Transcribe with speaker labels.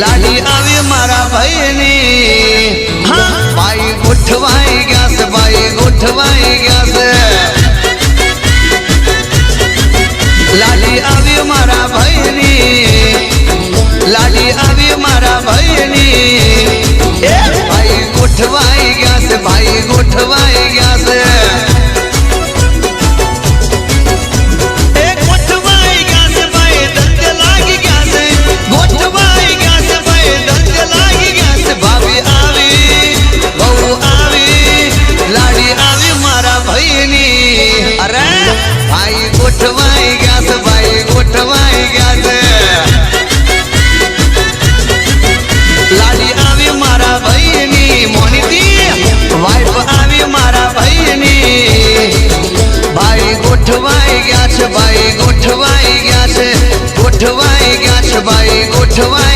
Speaker 1: लाडी आवी मारा भाईनी हाँ भाई गोठवाई गया से भाई गोठवाई गया से लाडी आवी मारा भाईनी लाडी आवी मारा भाईनी ए भाई गोठवाई गया से भाई गोठवाई गया से गोठवाई गया से भाई गोठवाई गया से लाडी आवी मारा भाईनी मोनिती वाइफ आवी मारा भाईनी भाई गोठवाई गया से भाई गोठवाई गया से गोठवाई गया से भाई गोठवाई